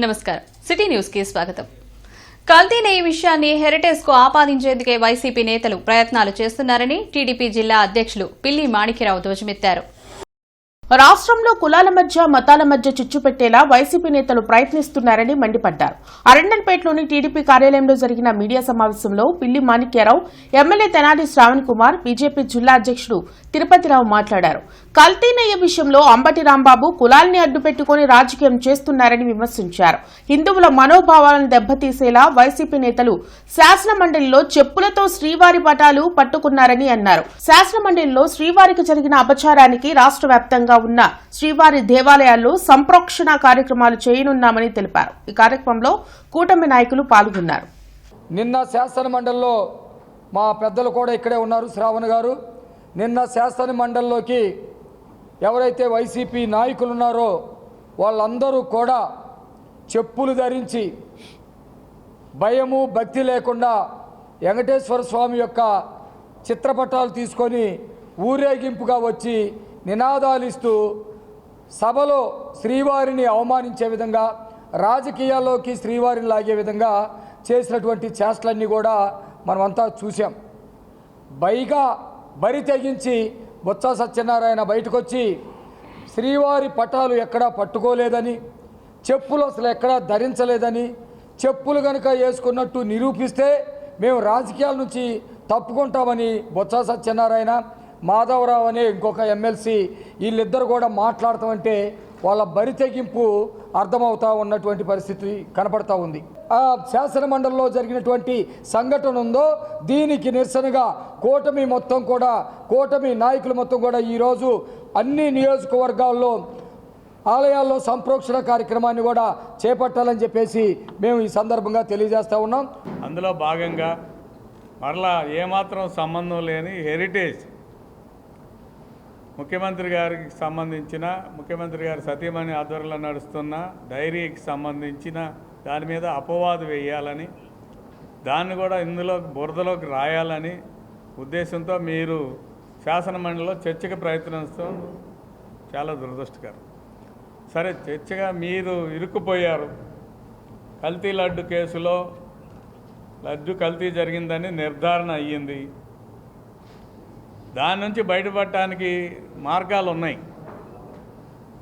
నమస్కారం city news కి స్వాగతం. కల్తీ నెయ్యి విషయాన్ని హెరిటేజ్ కు ఆపాదించేందుకే వైసీపీ నేతలు ప్రయత్నాలు చేస్తున్నారని టీడీపీ జిల్లా అధ్యక్షులు పిల్లి మాణిక్యరావు ధ్వజమెత్తారు. రాష్ట్రంలో కులాల మధ్య మతాల మధ్య చిచ్చు పెట్టేలా వైసీపీ నేతలు ప్రయత్నిస్తున్నారని మండిపడ్డారు. అరండల్పేటలోని టీడీపీ కార్యాలయంలో జరిగిన మీడియా సమావేశంలో పిల్లి మాణిక్యరావు, ఎమ్మెల్యే తెనాలి శ్రావణ్ కుమార్, బీజేపీ జిల్లా అధ్యక్షుడు తిరుపతిరావు మాట్లాడారు. కల్తీ నెయ్యి విషయంలో అంబటి రాంబాబు కులాల్ని అడ్డుపెట్టుకుని రాజకీయం చేస్తున్నారని విమర్శించారు. హిందువుల మనోభావాలను దెబ్బతీసేలా వైసీపీ నేతలు శాసనమండలిలో చెప్పులతో శ్రీవారి పటాలు పట్టుకున్నారని అన్నారు. శాసనమండలిలో శ్రీవారికి జరిగిన అపచారానికి రాష్ట్ర వ్యాప్తంగా ఉన్న శ్రీవారి దేవాలయాల్లో సంప్రోక్షణ కార్యక్రమాలు చేయనున్నామని తెలిపారు. ఈ కార్యక్రమంలో కూటమి నాయకులు పాల్గొన్నారు. నిన్న శాసన మండలిలో మా పెద్దలు కూడా ఇక్కడే ఉన్నారు. శ్రావణ్ గారు నిన్న శాసన మండలిలోకి ఎవరైతే వైసీపీ నాయకులు ఉన్నారో వాళ్ళందరూ కూడా చెప్పులు ధరించి భయము భక్తి లేకుండా వెంకటేశ్వర స్వామి యొక్క చిత్రపటాలు తీసుకొని ఊరేగింపుగా వచ్చి నినాదాలు ఇస్తూ సభలో శ్రీవారిని అవమానించే విధంగా, రాజకీయాల్లోకి శ్రీవారిని లాగే విధంగా చేసినటువంటి చేష్టలన్నీ కూడా మనమంతా చూసాం. పైగా బరి తెగించి బొత్స సత్యనారాయణ బయటకు వచ్చి శ్రీవారి పటాలు ఎక్కడా పట్టుకోలేదని, చెప్పులు అసలు ఎక్కడా ధరించలేదని, చెప్పులు కనుక వేసుకున్నట్టు నిరూపిస్తే మేము రాజకీయాల నుంచి తప్పుకుంటామని బొత్స సత్యనారాయణ, మాధవరావు అనే ఇంకొక ఎమ్మెల్సీ వీళ్ళిద్దరు కూడా మాట్లాడతామంటే వాళ్ళ బరి తెగింపు అర్థమవుతా ఉన్నటువంటి పరిస్థితి కనపడతా ఉంది. ఆ శాసన మండలిలో జరిగినటువంటి సంఘటన ఉందో దీనికి నిరసనగా కూటమి నాయకులు మొత్తం కూడా ఈరోజు అన్ని నియోజకవర్గాల్లో ఆలయాల్లో సంప్రోక్షణ కార్యక్రమాన్ని కూడా చేపట్టాలని చెప్పేసి మేము ఈ సందర్భంగా తెలియజేస్తూ ఉన్నాం. అందులో భాగంగా మరలా ఏమాత్రం సంబంధం లేని హెరిటేజ్ ముఖ్యమంత్రి గారికి సంబంధించిన, ముఖ్యమంత్రి గారి సతీమణి ఆధ్వర్యంలో నడుస్తున్న డైరీకి సంబంధించిన దాని మీద అపవాదు వేయాలని, దాన్ని కూడా ఇందులో బురదలోకి రాయాలని ఉద్దేశంతో మీరు శాసనమండలిలో చర్చకు ప్రయత్నిస్తూ చాలా దురదృష్టకరం. సరే, చర్చగా మీరు ఇరుక్కుపోయారు. కల్తీ లడ్డు కేసులో లడ్డు కల్తీ జరిగిందని నిర్ధారణ అయ్యింది. దాని నుంచి బయటపడటానికి మార్గాలు ఉన్నాయి.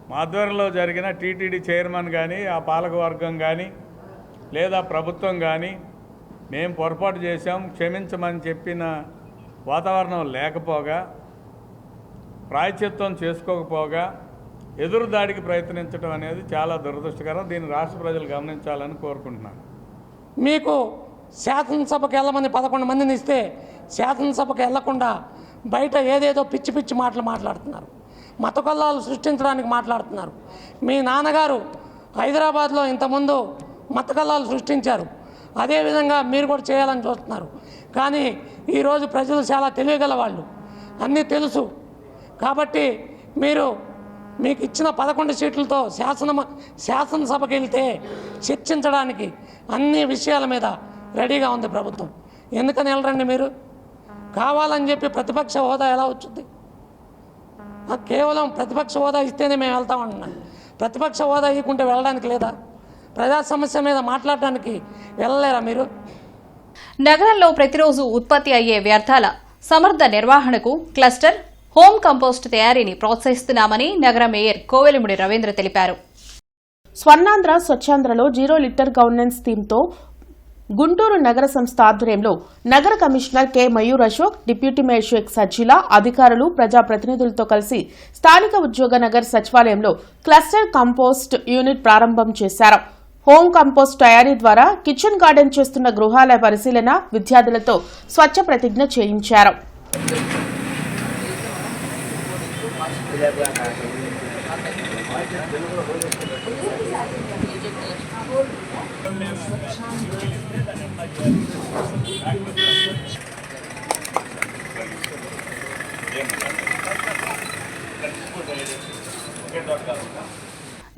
మా ఆధ్వర్యంలో జరిగిన టీటీడీ చైర్మన్ కానీ, ఆ పాలకవర్గం కానీ, లేదా ప్రభుత్వం కానీ మేము పొరపాటు చేశాం క్షమించమని చెప్పిన వాతావరణం లేకపోగా, ప్రాయశ్చిత్తం చేసుకోకపోగా ఎదురు దాడికి ప్రయత్నించడం అనేది చాలా దురదృష్టకరం. దీన్ని రాష్ట్ర ప్రజలు గమనించాలని కోరుకుంటున్నాను. మీకు శాసనసభకు వెళ్ళమని 11 మందిని ఇస్తే శాసనసభకు వెళ్లకుండా బయట ఏదేదో పిచ్చి పిచ్చి మాటలు మాట్లాడుతున్నారు. మత కల్లాలు సృష్టించడానికి మాట్లాడుతున్నారు. మీ నాన్నగారు హైదరాబాద్లో ఇంతకుముందు మత కల్లాలు సృష్టించారు. అదేవిధంగా మీరు కూడా చేయాలని చూస్తున్నారు. కానీ ఈరోజు ప్రజలు చాలా తెలియగల వాళ్ళు, అన్నీ తెలుసు. కాబట్టి మీకు ఇచ్చిన 11 సీట్లతో శాసనసభకి వెళ్తే చర్చించడానికి అన్ని విషయాల మీద రెడీగా ఉంది ప్రభుత్వం. ఎందుకని వెళ్ళరండి మీరు? కావాలని చెప్పి ప్రతిపక్ష హోదా ఎలా వచ్చింది? కేవలం ప్రతిపక్ష హోదా ఇస్తేనే మేము వెళ్తామంటున్నాను. ప్రతిపక్ష హోదా ఇవ్వకుంటే వెళ్ళడానికి లేదా? ప్రజా సమస్య మీద మాట్లాడడానికి వెళ్ళలేరా మీరు? నగరంలో ప్రతిరోజు ఉత్పత్తి అయ్యే వ్యర్థాల సమర్థ నిర్వహణకు క్లస్టర్, హోమ్ కంపోస్ట్ తయారీని ప్రోత్సహిస్తున్నామని నగర మేయర్ కోవెలముడి రవీంద్ర తెలిపారు. స్వర్ణాంధ్ర స్వచ్ఛాంధ్రలో 0 లిటర్ గవర్నెన్స్ థీమ్తో గుంటూరు నగర సంస్థ ఆధ్వర్యంలో నగర commissioner K Mayur Ashok, deputy mayor Shaik Sajjila, అధికారులు, ప్రజాప్రతినిధులతో కలిసి స్థానిక ఉద్యోగ నగర్ సచివాలయంలో క్లస్టర్ కంపోస్ట్ యూనిట్ ప్రారంభం చేశారు. హోమ్ కంపోస్ట్ తయారీ ద్వారా కిచెన్ గార్డెన్ చేస్తున్న గృహాల పరిశీలన, విద్యార్థులతో స్వచ్ఛ ప్రతిజ్ఞ చేయించారు.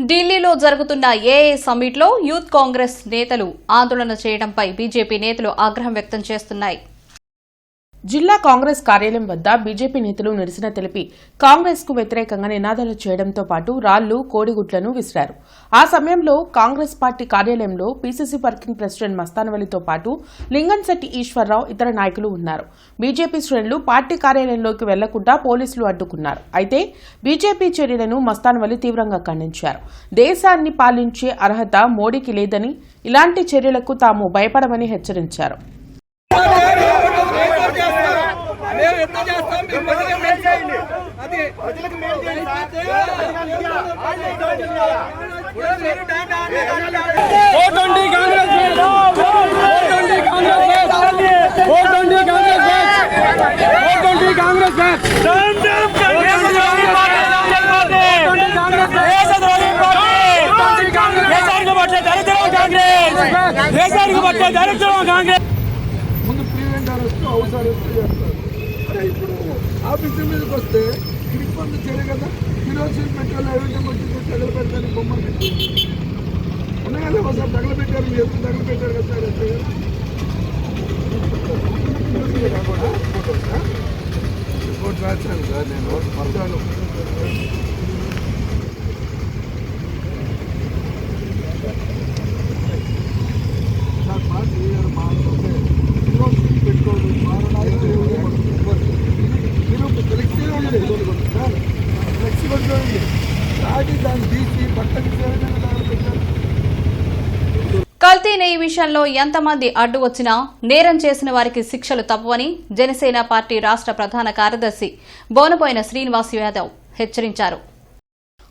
ఢిల్లీలో జరుగుతున్న ఏఏ సమ్మిట్లో యూత్ కాంగ్రెస్ నేతలు ఆందోళన చేయడంపై బీజేపీ నేతలు ఆగ్రహం వ్యక్తం చేస్తున్నాయి. జిల్లా కాంగ్రెస్ కార్యాలయం వద్ద బీజేపీ నేతలు నిరసన తెలిపి కాంగ్రెస్ కు వ్యతిరేకంగా నినాదాలు చేయడంతో పాటు రాళ్లు కోడిగుడ్లను విసిరారు. ఆ సమయంలో కాంగ్రెస్ పార్టీ కార్యాలయంలో పీసీసీ వర్కింగ్ ప్రెసిడెంట్ మస్తానవలితో పాటు లింగంశెట్టి ఈశ్వరరావు ఇతర నాయకులు ఉన్నారు. బీజేపీ శ్రేణులు పార్టీ కార్యాలయంలోకి వెళ్లకుండా పోలీసులు అడ్డుకున్నారు. అయితే బీజేపీ చర్యలను మస్తానవలి తీవ్రంగా ఖండించారు. దేశాన్ని పాలించే అర్హత మోడీకి లేదని, ఇలాంటి చర్యలకు తాము భయపడమని హెచ్చరించారు. ముందు ప్రివెంట్ అరెస్ట్ హౌస్ అరెస్ట్ చేస్తారు. అరే ఇప్పుడు ఆఫీసర్ మీదకి వస్తే ఇబ్బంది చేయరు కదా. కిరోసిన్ పెట్రోల్ ఏమంటే మంచి తగలబెట్టారు బొమ్మలు ఉన్నాయి కదా. ఒకసారి తగలబెట్టారు, మీరు ఎప్పుడు తగలబెట్టారు కదా సార్. రిపోర్ట్ రాశాను సార్ నేను మర్దాను. కల్తీ నెయ్యి విషయంలో ఎంతమంది అడ్డు వచ్చినా నేరం చేసిన వారికి శిక్షలు తప్పవని జనసేన పార్టీ రాష్ట్ర ప్రధాన కార్యదర్శి బోనబోయిన శ్రీనివాస్ యాదవ్ హెచ్చరించారు.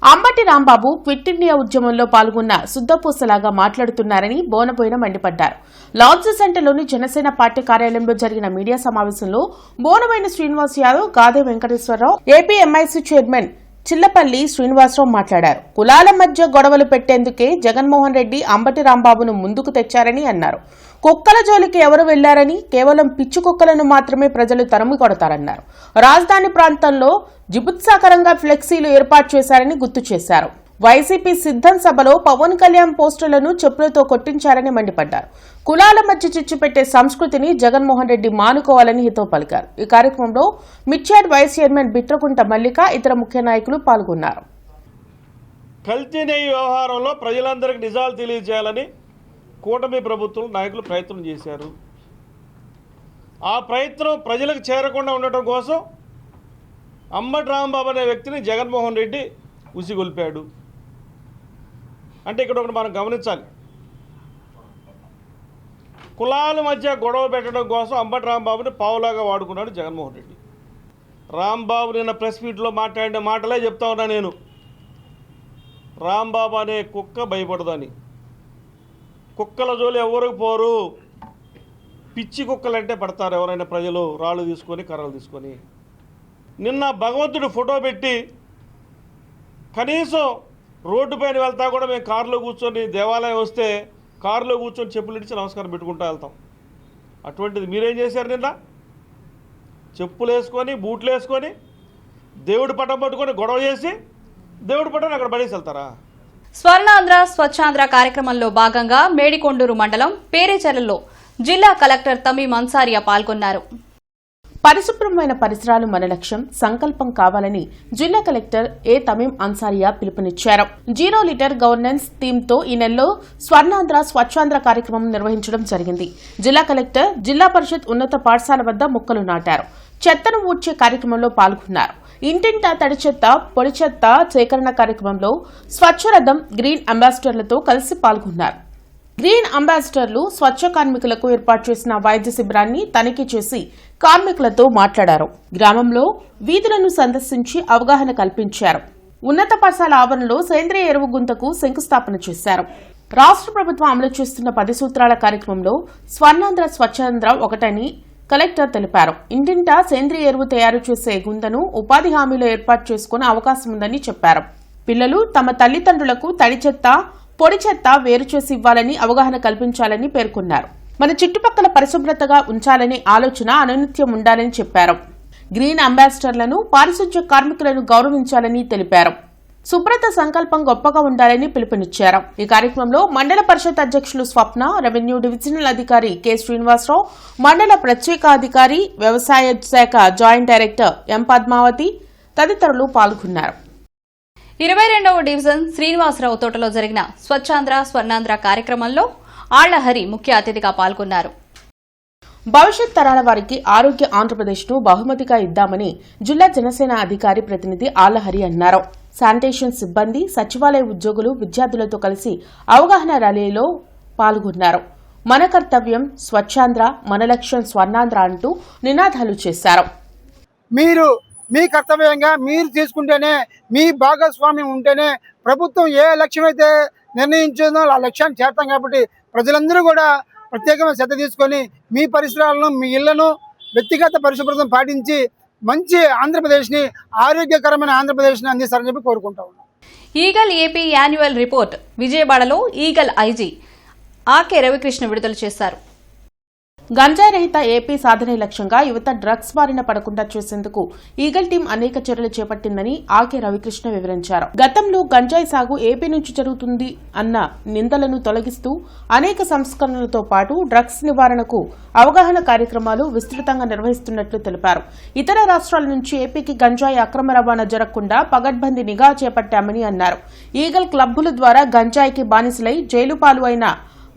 అంబటి రాంబాబు క్విట్ ఇండియా ఉద్యమంలో పాల్గొన్న శుద్ధపూసలాగా మాట్లాడుతున్నారని బోనబోయిన మండిపడ్డారు. లాడ్జ్ సెంటర్లోని జనసేన పార్టీ కార్యాలయంలో జరిగిన మీడియా సమావేశంలో బోనబోయిన శ్రీనివాస్ యాదవ్, గాదే వెంకటేశ్వరరావు, ఏపీ ఎంఐసీ చైర్మన్ చిల్లపల్లి శ్రీనివాసరావు మాట్లాడారు. కులాల మధ్య గొడవలు పెట్టేందుకే జగన్మోహన్ రెడ్డి అంబటి రాంబాబును ముందుకు తెచ్చారని అన్నారు. కుక్కల జోలికి ఎవరు వెళ్లారని, కేవలం పిచ్చి కుక్కలను మాత్రమే ప్రజలు తరిమి కొడతారన్నారు. రాజధాని ప్రాంతంలో జిబుత్సాకరంగా ఫ్లెక్సీలు ఏర్పాటు చేశారని గుర్తు చేశారు. వైసీపీ సిద్ధం సభలో పవన్ కళ్యాణ్ పోస్టర్లను చెప్పులతో కొట్టించారని మండిపడ్డారు. కులాల మధ్య చిచ్చు పెట్టే సంస్కృతిని జగన్మోహన్ రెడ్డి మానుకోవాలని హితవు పలికారు. ఈ కార్యక్రమంలో మిర్చాడ్ వైస్ చైర్మన్ బిట్రకుంట మల్లిక, ఇతర ముఖ్య నాయకులు పాల్గొన్నారు. కల్తీ నెయ్యి వ్యవహారంలో ప్రజలందరికీ నిజాలు తెలియజేయాలని కూటమి ప్రభుత్వం నాయకులు ప్రయత్నం చేశారు. ఆ ప్రయత్నం ప్రజలకు చేరకుండా ఉండటం కోసం అంబటి రాంబాబు అనే వ్యక్తిని జగన్మోహన్ రెడ్డి ఉసిగొల్పాడు. అంటే ఇక్కడ ఒకటి మనం గమనించాలి. కులాల మధ్య గొడవ పెట్టడం కోసం అంబటి రాంబాబుని పావులాగా వాడుకున్నాడు జగన్మోహన్ రెడ్డి. రాంబాబు నిన్న ప్రెస్ మీట్లో మాట్లాడిన మాటలే చెప్తా ఉన్నా నేను. రాంబాబు అనే కుక్క భయపడదని, కుక్కల జోలి ఎవరికి పోరు, పిచ్చి కుక్కలంటే పడతారు ఎవరైనా ప్రజలు, రాళ్ళు తీసుకొని కర్రలు తీసుకొని. నిన్న భగవంతుడు ఫోటో పెట్టి కనీసం రోడ్డు పైన వెళ్తా కూడా మేము కారులో కూర్చొని, దేవాలయం వస్తే కారులో కూర్చొని చెప్పులు ఇచ్చి నమస్కారం పెట్టుకుంటూ వెళ్తాం. అటువంటిది మీరేం చేశారు? నిన్న చెప్పులు వేసుకొని, బూట్లు వేసుకొని, దేవుడి పటం పట్టుకొని గొడవ చేసి దేవుడి పటం అక్కడ పడేసి వెళ్తారా? స్వర్ణాంధ్ర స్వచ్ఛాంధ్ర కార్యక్రమంలో భాగంగా మేడికొండూరు మండలం పేరేచెర్లలో జిల్లా కలెక్టర్ తమీం అన్సారియా పాల్గొన్నారు. పరిశుభ్రమైన పరిసరాలు మన లక్ష్యం, సంకల్పం కావాలని జిల్లా కలెక్టర్ ఏ తమీం అన్సారియా పిలుపునిచ్చారు. 0 లీటర్ గవర్నెన్స్ థీమ్ తో ఈ నెలలో స్వర్ణాంధ్ర స్వచ్ఛాంధ్ర కార్యక్రమం నిర్వహించడం జరిగింది. జిల్లా కలెక్టర్ జిల్లా పరిషత్ ఉన్నత పాఠశాల వద్ద మొక్కలు నాటారు. చెత్తను ఊడ్చే కార్యక్రమంలో పాల్గొన్నారు. ఇంటింటా తడి చెత్త, పొడి చెత్త సేకరణ కార్యక్రమంలో స్వచ్ఛరథం గ్రీన్ అంబాసిడర్లతో కలిసి పాల్గొన్నారు. గ్రీన్ అంబాసిడర్లు స్వచ్ఛ కార్మికులకు ఏర్పాటు చేసిన వైద్య శిబిరాన్ని తనిఖీ చేసి కార్మికులతో మాట్లాడారు. గ్రామంలో వీధులను సందర్శించి అవగాహన కల్పించారు. ఉన్నత పాఠశాల ఆవరణలో సేంద్రియ ఎరువు గుంతకు శంకుస్థాపన చేశారు. రాష్ట్ర ప్రభుత్వం అమలు చేస్తున్న 10 సూత్రాల కార్యక్రమంలో స్వర్ణాంధ్ర స్వచ్ఛాంధ్ర ఒకటని కలెక్టర్ తెలిపారు. ఇంటింటా సేంద్రియ ఎరువు తయారు చేసే గుంతను ఉపాధి హామీలో ఏర్పాటు చేసుకునే అవకాశం ఉందని చెప్పారు. పిల్లలు తమ తల్లిదండ్రులకు తడి చెత్త, పొడి చెత్త వేరు చేసి ఇవ్వాలని అవగాహన కల్పించాలని పేర్కొన్నారు. మన చుట్టుపక్కల పరిశుభ్రతగా ఉంచాలనే ఆలోచన అనునిత్యం ఉండాలని చెప్పారు. గ్రీన్ అంబాసిడర్లను, పారిశుధ్య కార్మికులను గౌరవించాలని తెలిపారు. సుబ్రత సంకల్పం గొప్పగా ఉండాలని పిలుపునిచ్చారు. ఈ కార్యక్రమంలో మండల పరిషత్ అధ్యక్షులు స్వప్న, రెవెన్యూ డివిజనల్ అధికారి కె శ్రీనివాసరావు, మండల ప్రత్యేకాధికారి, వ్యవసాయ శాఖ జాయింట్ డైరెక్టర్ ఎం పద్మావతి తదితరులు పాల్గొన్నారు. 22వ డివిజన్ శ్రీనివాసరావు తోటలో జరిగిన స్వచ్ఛాంధ్ర స్వర్ణాంధ్ర కార్యక్రమంలో ఆళ్లహరి ముఖ్య అతిథిగా పాల్గొన్నారు. భవిష్యత్ తరాల వారికి ఆరోగ్య ఆంధ్రప్రదేశ్ను బహుమతిగా ఇద్దామని జిల్లా జనసేన అధికారి ప్రతినిధి ఆళ్లహరి అన్నారు. శానిటేషన్ సిబ్బంది, సచివాలయ ఉద్యోగులు విద్యార్థులతో కలిసి అవగాహన ర్యాలీలో పాల్గొన్నారు. మన కర్తవ్యం స్వచ్ఛాంధ్ర, మన లక్ష్యం స్వర్ణాంధ్ర అంటూ నినాదాలు చేశారు. మీరు మీ కర్తవ్యంగా మీరు తీసుకుంటేనే, మీ భాగస్వామ్యం ఉంటేనే ప్రభుత్వం ఏ లక్ష్యం అయితే నిర్ణయించిందో ఆ లక్ష్యాన్ని చేస్తాం. కాబట్టి ప్రజలందరూ కూడా ప్రత్యేకమైన శ్రద్ధ తీసుకొని మీ పరిసరాలను, మీ ఇళ్లను వ్యక్తిగత పరిశుభ్రతను పాటించి మంచి ఆంధ్రప్రదేశ్ని, ఆరోగ్యకరమైన ఆంధ్రప్రదేశ్ని అందిస్తారని చెప్పి కోరుకుంటా ఉన్నాం. ఈగల్ ఏపీ యాన్యువల్ రిపోర్ట్ విజయవాడలో ఈగల్ ఐజీ ఆర్కే రవికృష్ణ విడుదల చేశారు. గంజాయి రహిత ఏపీ సాధనే లక్ష్యంగా యువత డ్రగ్స్ బారిన పడకుండా చేసేందుకు ఈగల్ టీం అనేక చర్యలు చేపట్టిందని ఆర్కే రవికృష్ణ వివరించారు. గతంలో గంజాయి సాగు ఏపీ నుంచి జరుగుతుంది అన్న నిందలను తొలగిస్తూ అనేక సంస్కరణలతో పాటు డ్రగ్స్ నివారణకు అవగాహన కార్యక్రమాలు విస్తృతంగా నిర్వహిస్తున్నట్లు తెలిపారు. ఇతర రాష్ట్రాల నుంచి ఏపీకి గంజాయి అక్రమ రవాణా జరగకుండా పగడ్బందీ నిఘా చేపట్టామని అన్నారు. ఈగల్ క్లబ్బుల ద్వారా గంజాయికి బానిసలై జైలు పాలు అయిన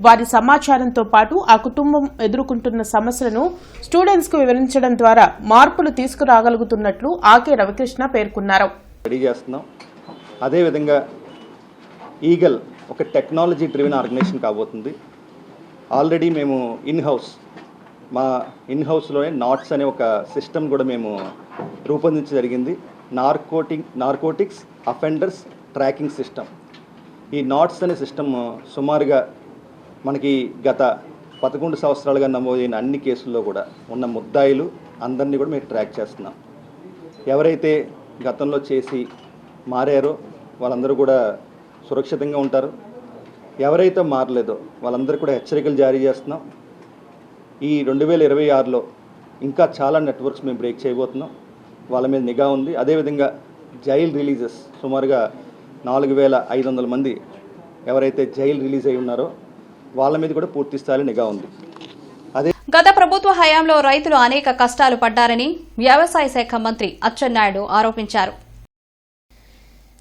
వారి సమాచారంతో పాటు ఆ కుటుంబం ఎదుర్కొంటున్న సమస్యలను స్టూడెంట్స్ కు వివరించడం ద్వారా మార్పులు తీసుకురాగలుగుతున్నట్లు ఆకే రవికృష్ణ పేర్కొన్నారు. అదేవిధంగా ఈగల్ ఒక టెక్నాలజీ డ్రివెన్ ఆర్గనైజేషన్ కాబోతుంది. ఆల్రెడీ మేము మా ఇన్ హౌస్లోనే నాట్స్ అనే ఒక సిస్టమ్ కూడా మేము రూపొందించడం జరిగింది. Narcotics offenders tracking system. ఈ నాట్స్ అనే సిస్టమ్ సుమారుగా మనకి గత 11 సంవత్సరాలుగా నమోదైన అన్ని కేసుల్లో కూడా ఉన్న ముద్దాయిలు అందరినీ కూడా మేము ట్రాక్ చేస్తున్నాం. ఎవరైతే గతంలో చేసి మారారో వాళ్ళందరూ కూడా సురక్షితంగా ఉంటారు. ఎవరైతే మారలేదో వాళ్ళందరూ కూడా హెచ్చరికలు జారీ చేస్తున్నాం. ఈ 2026లో ఇంకా చాలా నెట్వర్క్స్ మేము బ్రేక్ చేయబోతున్నాం. వాళ్ళ మీద నిఘా ఉంది. అదేవిధంగా జైల్ రిలీజెస్ సుమారుగా 4500 మంది ఎవరైతే జైలు రిలీజ్ అయి ఉన్నారో వాళ్ళ మీద కూడా పూర్తి స్థాయిలో నిఘా ఉంది. గత ప్రభుత్వ హయాంలో రైతులు అనేక కష్టాలు పడ్డారని వ్యవసాయ శాఖ మంత్రి అచ్చెన్నాయుడు ఆరోపించారు.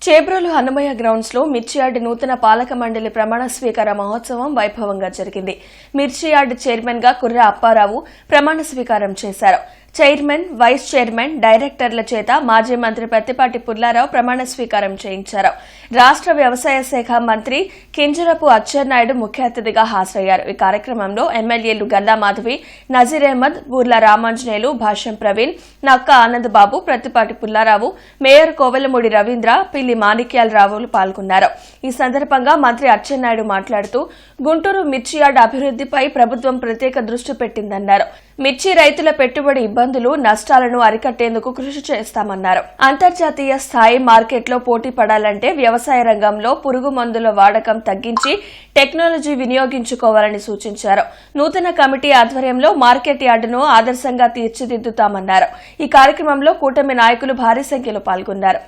చేబ్రోలు హనుమయ్య గ్రౌండ్స్ లో మిర్చియార్డ్ నూతన పాలక మండలి ప్రమాణ స్వీకార మహోత్సవం వైభవంగా జరిగింది. మిర్చియార్డ్ చైర్మన్ గా కుర్ర అప్పారావు ప్రమాణ స్వీకారం చేశారు. చైర్మన్, వైస్ చైర్మన్, డైరెక్టర్ల చేత మాజీ మంత్రి పత్తిపాటి పుల్లారావు ప్రమాణ స్వీకారం చేయించారు. రాష్ట్ర వ్యవసాయ శాఖ మంత్రి కింజరపు అచ్చెన్నాయుడు ముఖ్య అతిథిగా హాజరయ్యారు. ఈ కార్యక్రమంలో ఎమ్మెల్యేలు గల్లా మాధవి, నజీర్ అహ్మద్, బూర్ల రామాంజనేయులు, భాష్యం ప్రవీణ్, నక్క ఆనంద్ బాబు, ప్రత్తిపాటి పుల్లారావు, మేయర్ కోవెలమూడి రవీంద్ర, పిల్లి మాణిక్యాలరావులు పాల్గొన్నారు. ఈ సందర్భంగా మంత్రి అచ్చెన్నాయుడు మాట్లాడుతూ గుంటూరు మిర్చియార్డ్ అభివృద్దిపై ప్రభుత్వం ప్రత్యేక దృష్టి పెట్టిందన్నారు. మిర్చి రైతుల పెట్టుబడి ఇబ్బందులు, నష్టాలను అరికట్టేందుకు కృషి చేస్తామన్నారు. అంతర్జాతీయ స్థాయి మార్కెట్లో పోటీ పడాలంటే వ్యవసాయ రంగంలో పురుగు మందుల వాడకం తగ్గించి టెక్నాలజీ వినియోగించుకోవాలని సూచించారు. నూతన కమిటీ ఆధ్వర్యంలో మార్కెట్ యార్డును ఆదర్శంగా తీర్చిదిద్దుతామన్నారు. ఈ కార్యక్రమంలో కూటమి నాయకులు భారీ సంఖ్యలో పాల్గొన్నారు.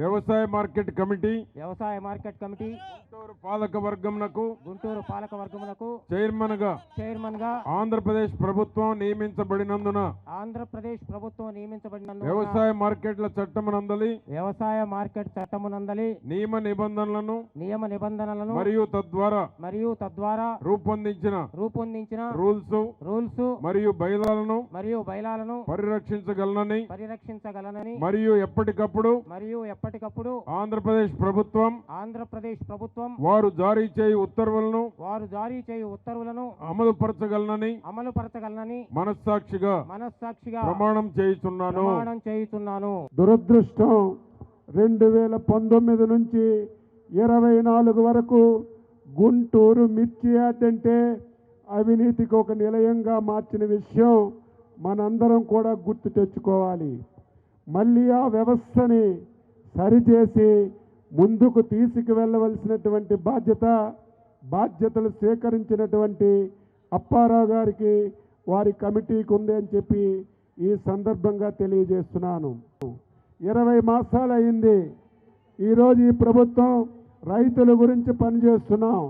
వ్యవసాయ మార్కెట్ కమిటీ గుంటూరు పాలక వర్గమునకు చైర్మన్ గా ఆంధ్రప్రదేశ్ ప్రభుత్వం నియమించబడినందున వ్యవసాయ మార్కెట్ల చట్టమునందలి నియమ నిబంధనలను మరియు తద్వారా రూపొందించిన రూల్స్ మరియు బైలాలను పరిరక్షించగలనని మరియు ఎప్పటికప్పుడు ఆంధ్రప్రదేశ్ ప్రభుత్వం వారు జారీ చేయు ఉత్తర్వులను అమలుపరచగలనని మనస్సాక్షిగా ప్రమాణం చేయుచున్నాను. దురదృష్టం 2019 నుంచి 24 వరకు గుంటూరు మిర్చి యార్డ్ అంటే అవినీతికి ఒక నిలయంగా మార్చిన విషయం మనందరం కూడా గుర్తు తెచ్చుకోవాలి. మళ్ళీ ఆ వ్యవస్థని సరిచేసి ముందుకు తీసుకువెళ్ళవలసినటువంటి బాధ్యతలు స్వీకరించినటువంటి అప్పారావు గారికి, వారి కమిటీకి ఉంది అని చెప్పి ఈ సందర్భంగా తెలియజేస్తున్నాను. 20 మాసాలు అయింది ఈరోజు ఈ ప్రభుత్వం రైతుల గురించి పనిచేస్తున్నాం.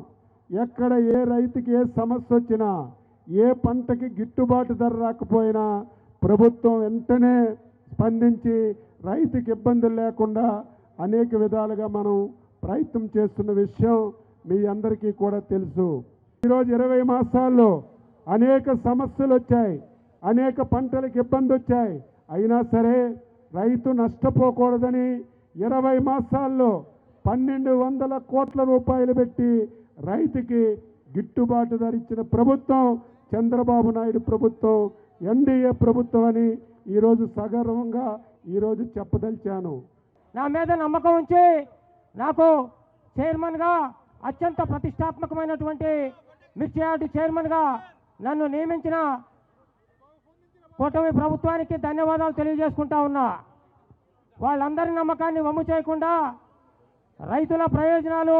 ఎక్కడ ఏ రైతుకి ఏ సమస్య వచ్చినా, ఏ పంటకి గిట్టుబాటు ధర రాకపోయినా ప్రభుత్వం వెంటనే స్పందించి రైతుకి ఇబ్బందులు లేకుండా అనేక విధాలుగా మనం ప్రయత్నం చేస్తున్న విషయం మీ అందరికీ కూడా తెలుసు. ఈరోజు 20 మాసాల్లో అనేక సమస్యలు వచ్చాయి, అనేక పంటలకు ఇబ్బంది వచ్చాయి. అయినా సరే రైతు నష్టపోకూడదని 20 మాసాల్లో 1200 కోట్ల రూపాయలు పెట్టి రైతుకి గిట్టుబాటు ధర ఇచ్చిన ప్రభుత్వం చంద్రబాబు నాయుడు ప్రభుత్వం, ఎన్డీఏ ప్రభుత్వం అని ఈరోజు సగర్వంగా ఈరోజు చెప్పదలిచాను. నా మీద నమ్మకం ఉంచి నాకు చైర్మన్గా అత్యంత ప్రతిష్టాత్మకమైనటువంటి మిర్చి యార్డు చైర్మన్గా నన్ను నియమించిన కూటమి ప్రభుత్వానికి ధన్యవాదాలు తెలియజేసుకుంటా ఉన్నా. వాళ్ళందరి నమ్మకాన్ని వమ్ము చేయకుండా రైతుల ప్రయోజనాలు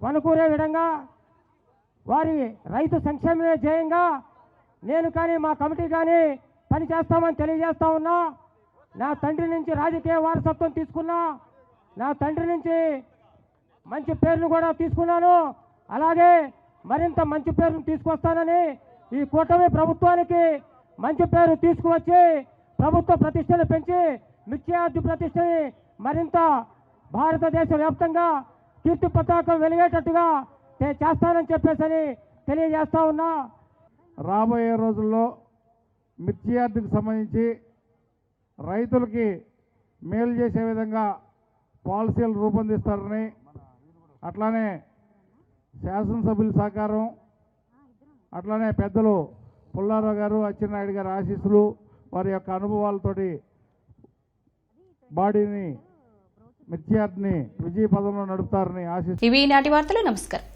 వనకూరే విధంగా, వారి రైతు సంక్షేమమే ధ్యేయంగా నేను కానీ మా కమిటీ కానీ పనిచేస్తామని తెలియజేస్తా ఉన్నా. నా తండ్రి నుంచి రాజకీయ వారసత్వం తీసుకున్నా, నా తండ్రి నుంచి మంచి పేరును కూడా తీసుకున్నాను. అలాగే మరింత మంచి పేరును తీసుకొస్తానని ఈ కూటమి ప్రభుత్వానికి మంచి పేరు తీసుకువచ్చి ప్రభుత్వ ప్రతిష్టను పెంచి మిర్చి యార్డు ప్రతిష్టని మరింత భారతదేశ వ్యాప్తంగా కీర్తి పతాకం వెలిగేటట్టుగా చేస్తానని చెప్పేసి తెలియజేస్తా ఉన్నా. రాబోయే రోజుల్లో మిర్చి యార్డుకి సంబంధించి రైతులకి మేలు చేసే విధంగా పాలసీలు రూపొందిస్తారని, అట్లానే శాసనసభ్యుల సహకారం, అట్లానే పెద్దలు పుల్లారావు గారు, అచ్చెన్నాయుడు గారి ఆశీస్సులు, వారి యొక్క అనుభవాలతోటి బాడీని మిర్చి యార్డ్ని విజయ పదంలో నడుపుతారని ఆశిస్తున్నాను. ఇవి నాటి వార్తలు. నమస్కారం.